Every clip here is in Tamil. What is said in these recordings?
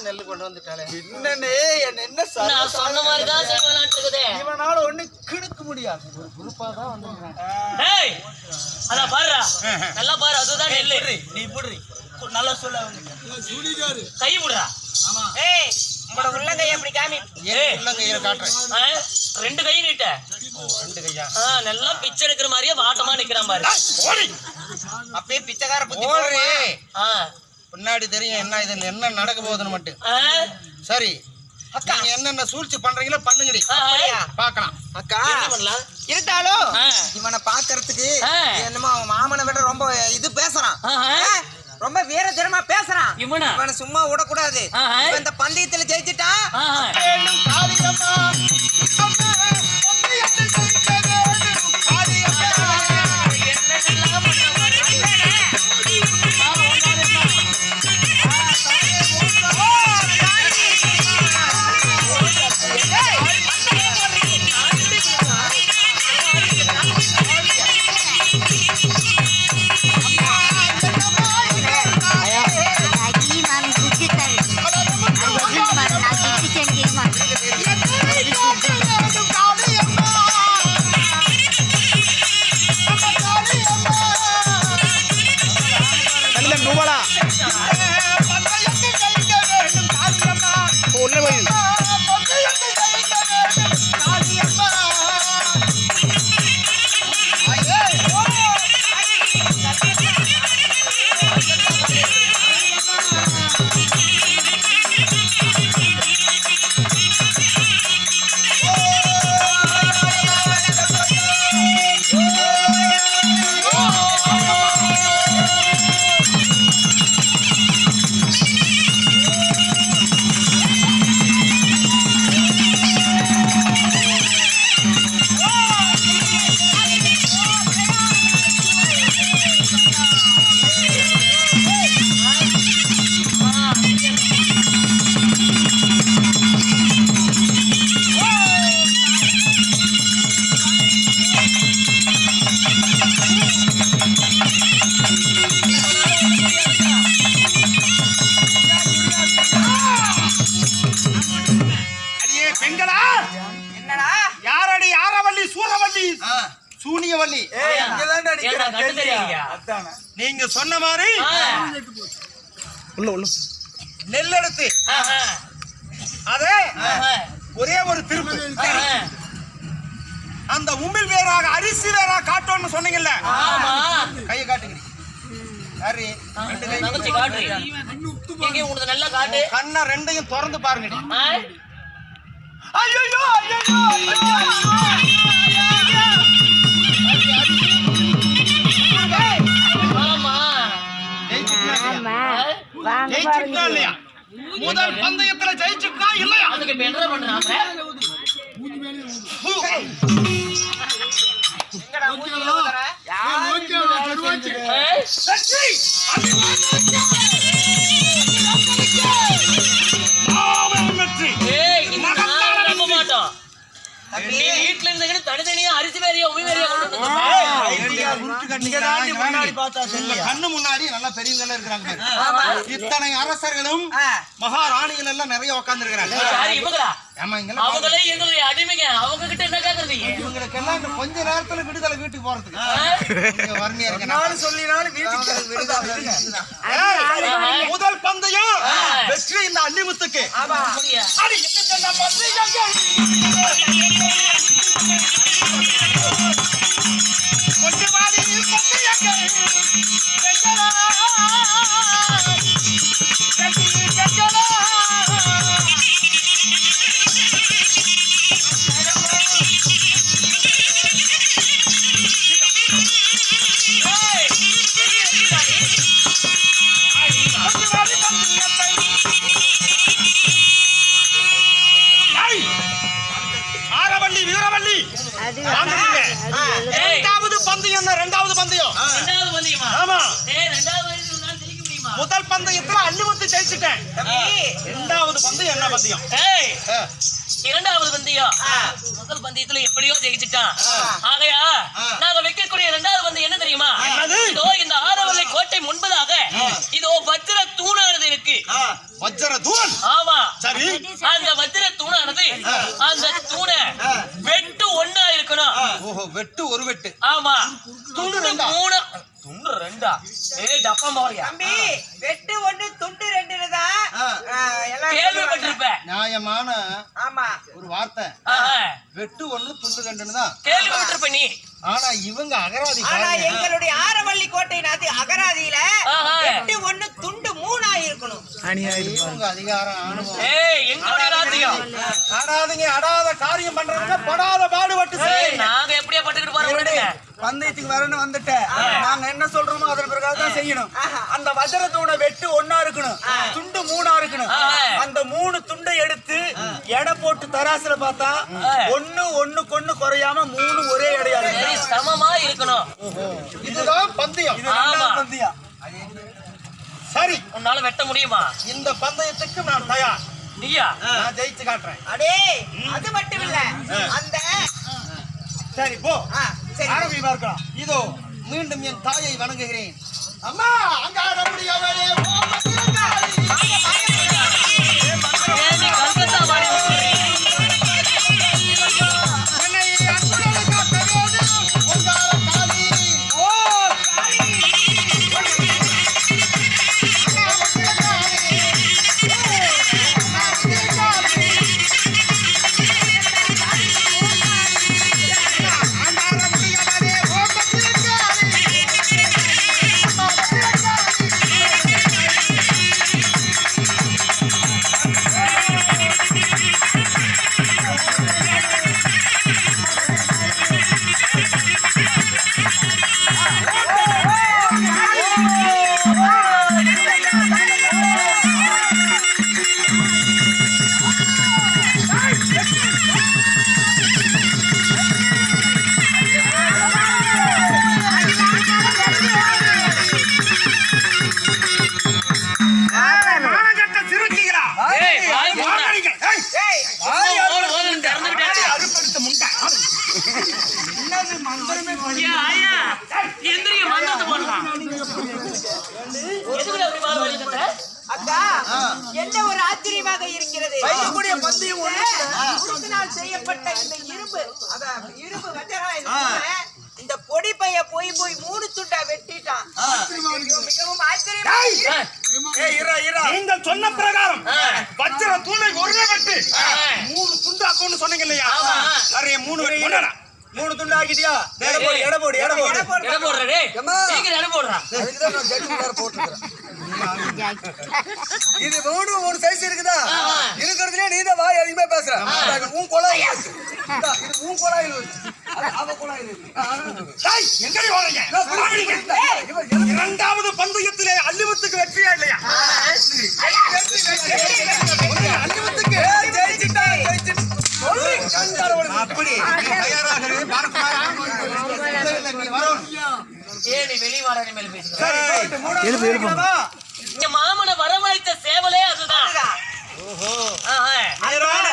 நெல்லு கொண்டு வந்துட்டாலே என்ன சொன்ன மாதிரி தான் செய்வலாம்ட்டுக்குதே. இவனால ஒண்ணு கிணுக்க முடியாது. ஒரு குரூப்பா தான் வந்துறான். ஏய் அத பாருடா. நல்லா பாரு அதுதான் நெல்லு. நீ புடி. நல்லா சொல்ல வந்து. சூடிகாரு. கை விடுடா. ஆமா. ஏய் உங்களோட உள்ளங்கை எப்படி காமி? ஏய் உள்ளங்கையில காட்றேன். ரெண்டு கை நீட்ட. ரெண்டு கையா? நல்லா பிச்சை எடுக்கிற மாதிரியே வாட்டமா நிக்கறான் பாரு. ஓடி. அப்பே பிச்சைக்கார புத்தி போறே. பின்னாடி தெரியும் என்ன இது என்ன நடக்க போகுதுன்னு மட்டும். சரி அக்கா நீங்க என்னென்ன சூழ்ச்சி பண்றீங்களோ பண்ணுங்கடி. பாக்கலாம். அக்கா என்ன பண்ணலாம்? இருந்தாலும் இவனை பாக்குறதுக்கு என்னமோ அவன் மாமனை விட ரொம்ப இது பேசுறான். ரொம்ப வீர தீரமா பேசுறான். இவனை சும்மா விடக்கூடாது. இந்த பந்தயத்துல ஜெயிச்சுட்டா சூனியவல்லி நீங்க சொன்ன மாதிரி நெல் எடுத்து அதே ஒரே ஒரு திருப்பு அந்த உமிழ் வேறாக அரிசி வேறாக காட்டோன்னு சொன்னீங்கல்ல கையை காட்டுங்க. கண்ணை ரெண்டையும் திறந்து பாருங்க. ஐயோ ஜெயிச்சுட்டா இல்லையா? முதல் பந்தயத்துல ஜெயிச்சுட்டா இல்லையா? அதுக்கு இப்ப என்ன பண்றாங்க? வீட்டுல இருந்து தனித்தனியா அரிசி வேறையா உமி வேறையா கண்ணு முன்னாடி நல்லா பெரியவங்க இருக்கிறாங்க. இத்தனை அரசர்களும் மகாராணிகள் எல்லாம் நிறைய உட்கார்ந்து இருக்கிறாங்க. அவங்களே எங்களுடைய அடிமைங்க. அவங்க கிட்ட என்ன கேக்குறது? இவங்களுக்கு எல்லாம் கொஞ்ச நேரத்துல விடுதலை வீட்டுக்கு போறதுக்கு வறுமையா இருக்கு. சொல்லினாலும் முதல் பந்தயம் வெற்றி இந்த அள்ளிமுத்துக்கு. கொஞ்சம் ஆரவள்ளி வீரவள்ளி இரண்டாவது பந்தயம் ஆமா முதல் பந்தயத்துல அள்ளிமுத்து ஜெயிச்சுட்டேன். இரண்டாவது பந்தயம் என்ன பந்தயம்? இரண்டாவது பந்தயம் முதல் பந்தயத்துல எப்படியோ ஜெயிச்சுட்டான். ஆகையா நாங்க வைக்கக்கூடிய இரண்டாவது பந்தயம் என்ன தெரியுமா? இதோ இந்த ஆரவள்ளி கோட்டை முன்பதாக இதோ வஜ்ர தூணானது இருக்கு. வஜ்ர தூண்? ஆமா. சரி. அந்த வஜ்ர தூணானது அந்த தூணை வெட்டு ஒண்ணா இருக்கணும். ஓஹோ, வெட்டு ஒரு வெட்டு. ஆமா. துண்டு மூணு துண்டு ரெண்டா? டப்பா மாறியா தம்பி, வெட்டு ஒண்ணு துண்டு ரெண்டுன்னு தான் எல்லாம் கேள்விப்பட்டிருப்பேன். நியாயமான ஆமா ஒரு வார்த்தை. வெட்டு ஒண்ணு துண்டு ரெண்டுன்னு தான் கேள்விப்பட்டிருப்ப நீ. ஆனா இவங்க அகராதி ஆனா எங்களுடைய ஆரவள்ளி கோட்டை அகராதியில வெட்டு ஒண்ணு துண்டு மூணா இருக்கணும். இவங்க அதிகாரம் அனுபவம். எங்களுடைய ராஜ்யம் ஆடாதீங்க, அடாத காரியம் பண்றவங்க படாத பாடுபட்டு நாங்க எப்படியா பட்டுக்கிட்டு போறோம்? பந்தயத்துக்கு வரணும் வந்துட்ட நாங்க என்ன சொல்றோமோ அதன் பிரகாரம் தான் செய்யணும். அந்த வஜ்ர தூணை வெட்டு ஒண்ணா இருக்கணும், துண்டு மூணா இருக்கணும். அந்த மூணு துண்டை எடுத்து எடை போட்டு தராசுல பார்த்தா ஒண்ணு குறையாம மூணு ஒரே எடையா இருக்கு, சமமா இருக்கணும். இதுதான் பந்தயம். பந்தயம். சரி, உன்னால வெட்ட முடியுமா? இந்த பந்தயத்துக்கு நான் தயார். நீயா? நான் ஜெயிச்சு காட்டுறேன். அடே, அது மட்டும் இல்ல, அந்த சரி போ, சரி ஆரம்பிப்பா இருக்கலாம். இதோ மீண்டும் என் தாயை வணங்குகிறேன். அம்மா, அங்கார முடியவரே கல்கத்தா மாறி என்ன ஒரு ஆச்சரியமாக இருக்கிறது. செய்யப்பட்ட இந்த இரும்பு இந்த பொடி பைய போய் மூணு துண்டா வெட்டிட்டான். மிகவும் ஆச்சரியமா. நீங்கள் சொன்ன பிரகாரம் வஜ்ர தூணை ஒரே வெட்டு மூணு துண்டாக்கும்னு சொன்னீங்க இல்லையா? நிறைய மூணு வெட்டு மூணு துண்டு ஆக்கிட்டியா? எடை போடு. இது மூணு சைஸ் இருக்குதா? இருக்கிறதுலே நீ தான் வாய் அதிகமா பேசுற. உன் குழாய் இது உன் குழாயில் அவ குழாயில் எங்கடி வாங்க? இரண்டாவது பந்தயத்திலே அள்ளிமுத்துக்கு வெற்றியா இல்லையா? அள்ளிமுத்துக்கு அப்படி மாமனை வரவழைத்த சேவலே அதுதான்.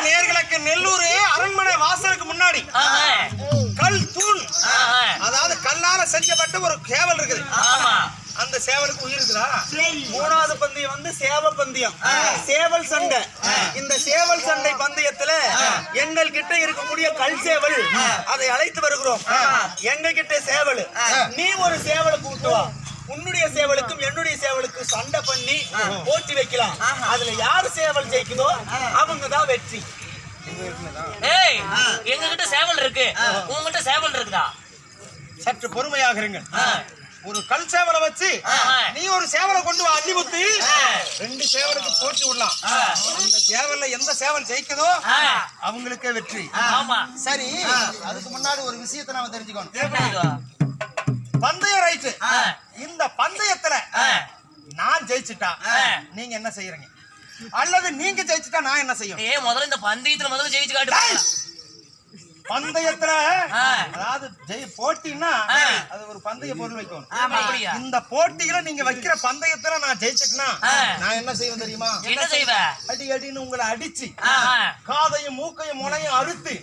நேர்களுக்கு நெல்லூர் அரண்மனை வாசலுக்கு முன்னாடி கல் தூண், அதாவது கல்லால செஞ்சப்பட்ட ஒரு சேவல் இருக்குது. அந்த சேவலுக்கு உயிர் இருக்குதா? மூணாவது பந்தயம் வந்து சேவல் பந்தயம், சேவல் சண்டை. இந்த சேவல் சண்டை பந்தயத்துல எங்கள் கிட்ட இருக்கக்கூடிய கல் சேவல் அதை அழைத்து வருகிறோம். எங்க கிட்ட சேவல், நீ ஒரு சேவலை கூட்டு வா. உன்னுடைய சேவலுக்கும் என்னுடைய சேவலுக்கும் சண்டை பண்ணி போட்டி வைக்கலாம். அதுல யாரு சேவல் ஜெயிக்குதோ அவங்க தான் வெற்றி. எங்க கிட்ட சேவல் இருக்கு, உங்ககிட்ட சேவல் இருக்குதா? சற்று பொறுமையாக இருங்கள். ஒரு கல் சேவலை வச்சு நீ ஒரு சேவலை கொண்டு வா அள்ளி ஊத்தி 2 சேவலுக்கு போட்டி விடலாம். அந்த சேவல்ல எந்த சேவல் ஜெயிக்குதோ அவங்களுக்கே வெற்றி. ஆமா சரி, அதுக்கு முன்னாடி ஒரு விஷயத்தை நாம தெரிஞ்சுக்கணும். பந்தயம் ரைட்டு. இந்த பந்தயத்துல நான் ஜெயிச்சுட்டா நீங்க என்ன செய்யறீங்க, அல்லது நீங்க ஜெயிச்சுட்டா நான் என்ன செய்யணும்? முதல்ல இந்த பந்தயத்துல முதல்ல ஜெயிச்சு காட்டு. பந்தயத்துல அதாவது போட்டின்னா அது ஒரு பந்தய பொருள் வைக்கணும். இந்த போட்டிகளை நீங்க வைக்கிற பந்தயத்துல நான் ஜெயிச்சிட்டேன்னா நான் என்ன செய்வேன் தெரியுமா? என்ன செய்வ? அடி அடின்னு உங்களை அடிச்சு காதையும் மூக்கையும் முனையும் அறுத்து